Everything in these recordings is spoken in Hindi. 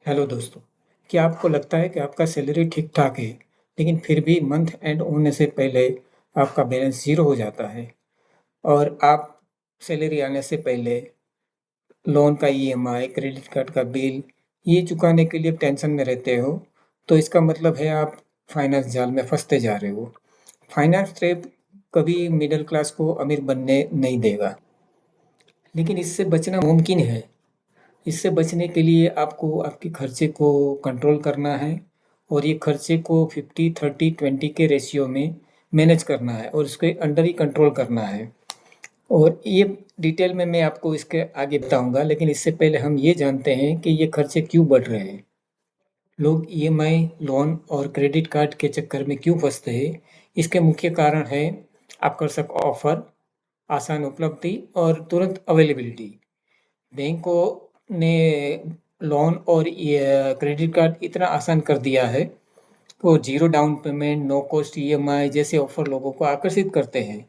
हेलो दोस्तों, क्या आपको लगता है कि आपका सैलरी ठीक-ठाक है, लेकिन फिर भी मंथ एंड होने से पहले आपका बैलेंस ज़ीरो हो जाता है और आप सैलरी आने से पहले लोन का ईएमआई, क्रेडिट कार्ड का बिल, ये चुकाने के लिए टेंशन में रहते हो, तो इसका मतलब है आप फाइनेंस जाल में फँसते जा रहे हो। फाइनेंस ट्रैप कभी मिडल क्लास को अमीर बनने नहीं देगा, लेकिन इससे बचना मुमकिन है। इससे बचने के लिए आपको आपके खर्चे को कंट्रोल करना है और ये खर्चे को 50-30-20 के रेशियो में मैनेज करना है और उसके अंडर ही कंट्रोल करना है। और ये डिटेल में मैं आपको इसके आगे बताऊंगा, लेकिन इससे पहले हम ये जानते हैं कि ये खर्चे क्यों बढ़ रहे हैं। लोग ईएमआई, लोन और क्रेडिट कार्ड के चक्कर में क्यों फंसते हैं? इसके मुख्य कारण है आकर्षक ऑफर, आसान उपलब्धि और तुरंत अवेलेबिलिटी। बैंकों ने लोन और ये क्रेडिट कार्ड इतना आसान कर दिया है, वो zero down payment, no cost EMI जैसे ऑफर लोगों को आकर्षित करते हैं।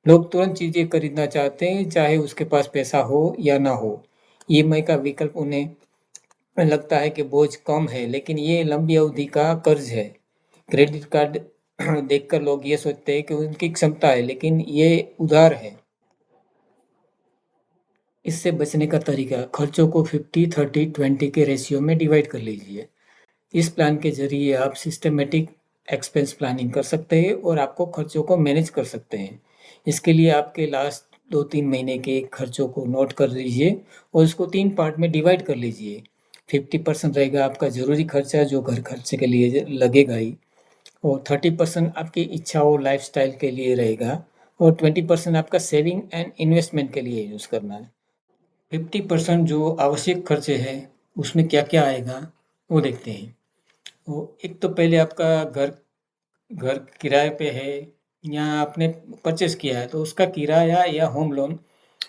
लोग तुरंत चीज़ें खरीदना चाहते हैं, चाहे उसके पास पैसा हो या ना हो। ईएमआई का विकल्प उन्हें लगता है कि बोझ कम है, लेकिन ये लंबी अवधि का कर्ज है। क्रेडिट कार्ड देखकर लोग ये सोचते हैं कि उनकी क्षमता है, लेकिन ये उधार है। इससे बचने का तरीका, खर्चों को 50-30-20 के रेशियो में डिवाइड कर लीजिए। इस प्लान के जरिए आप सिस्टमेटिक एक्सपेंस प्लानिंग कर सकते हैं और आपको खर्चों को मैनेज कर सकते हैं। इसके लिए आपके लास्ट 2-3 महीने के खर्चों को नोट कर लीजिए और उसको 3 पार्ट में डिवाइड कर लीजिए। 50% रहेगा आपका ज़रूरी खर्चा जो घर खर्चे के लिए लगेगा ही, और 30% आपकी इच्छाओं लाइफस्टाइल के लिए रहेगा और 20% आपका सेविंग एंड इन्वेस्टमेंट के लिए यूज़ करना है। 50% जो आवश्यक खर्चे हैं, उसमें क्या-क्या आएगा, वो देखते हैं। वो एक तो पहले आपका घर घर किराए पे है या आपने परचेज़ किया है, तो उसका किराया या होम लोन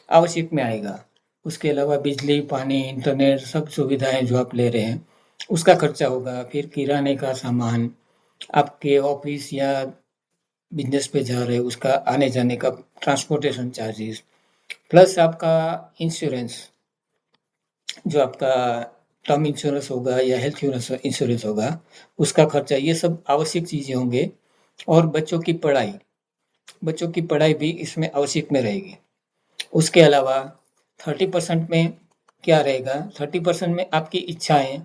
आवश्यक में आएगा। उसके अलावा बिजली, पानी, इंटरनेट सब सुविधाएँ जो आप ले रहे हैं, उसका खर्चा होगा। फिर किराने का सामान, आपके ऑफ़िस या बिज़नेस पे जा रहे हो, उसका आने-जाने का ट्रांसपोर्टेशन चार्जेज़, प्लस आपका इंश्योरेंस, जो आपका टर्म इंश्योरेंस होगा या हेल्थ इंश्योरेंस होगा, उसका खर्चा, ये सब आवश्यक चीज़ें होंगे। और बच्चों की पढ़ाई भी इसमें आवश्यक में रहेगी। उसके अलावा 30% में क्या रहेगा, 30% में आपकी इच्छाएँ,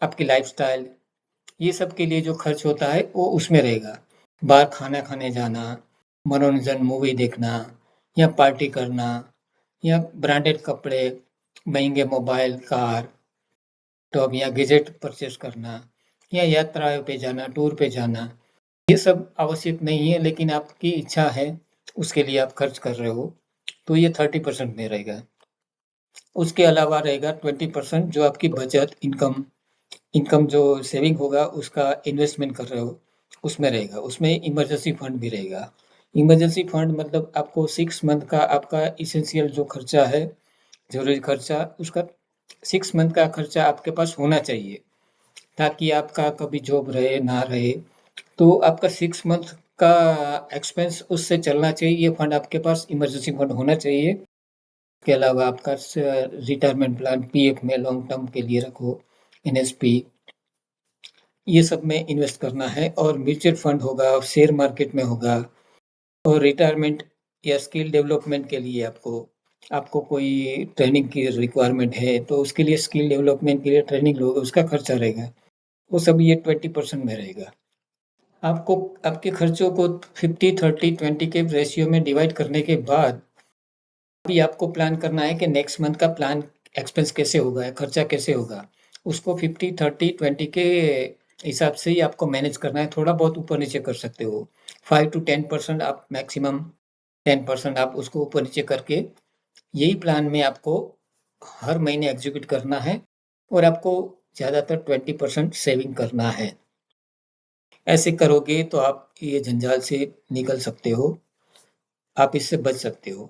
आपकी लाइफ़स्टाइल, ये सब के लिए जो खर्च होता है वो उसमें रहेगा। बाहर खाना खाने जाना, मनोरंजन, मूवी देखना या पार्टी करना या ब्रांडेड कपड़े, महँगे मोबाइल, कार, लैपटॉप या गैजेट परचेज़ करना या यात्राओं पे जाना, टूर पे जाना, ये सब आवश्यक नहीं है, लेकिन आपकी इच्छा है, उसके लिए आप खर्च कर रहे हो, तो ये 30% में रहेगा। उसके अलावा रहेगा 20% जो आपकी बचत, इनकम इनकम जो सेविंग होगा, उसका इन्वेस्टमेंट कर रहे हो, उसमें रहेगा। उसमें इमरजेंसी फंड भी रहेगा। इमरजेंसी फंड मतलब आपको 6 मंथ का आपका एसेंशियल जो खर्चा है, ज़रूरी खर्चा, उसका 6 मंथ का खर्चा आपके पास होना चाहिए, ताकि आपका कभी जॉब रहे, ना रहे, तो आपका 6 मंथ का एक्सपेंस उससे चलना चाहिए। ये फंड आपके पास इमरजेंसी फंड होना चाहिए। इसके अलावा आपका रिटायरमेंट प्लान, पीएफ में लॉन्ग टर्म के लिए रखो, एनएसपी, ये सब में इन्वेस्ट करना है। और म्यूचुअल फंड होगा, शेयर मार्केट में होगा। और रिटायरमेंट या स्किल डेवलपमेंट के लिए आपको आपको कोई ट्रेनिंग की रिक्वायरमेंट है, तो उसके लिए स्किल डेवलपमेंट के लिए ट्रेनिंग लोगे, उसका खर्चा रहेगा। वो सब ये 20% में रहेगा। आपको आपके खर्चों को 50-30-20 के रेशियो में डिवाइड करने के बाद अभी आपको प्लान करना है कि नेक्स्ट मंथ का प्लान एक्सपेंस कैसे होगा, खर्चा कैसे होगा। उसको 50-30-20 के हिसाब से ही आपको मैनेज करना है। थोड़ा बहुत ऊपर-नीचे कर सकते हो। 5 टू 10% आप मैक्सिमम 10% आप उसको ऊपर-नीचे करके यही प्लान में आपको हर महीने एग्ज़ीक्यूट करना है और आपको ज़्यादातर 20% सेविंग करना है। ऐसे करोगे तो आप ये जंजाल से निकल सकते हो, आप इससे बच सकते हो।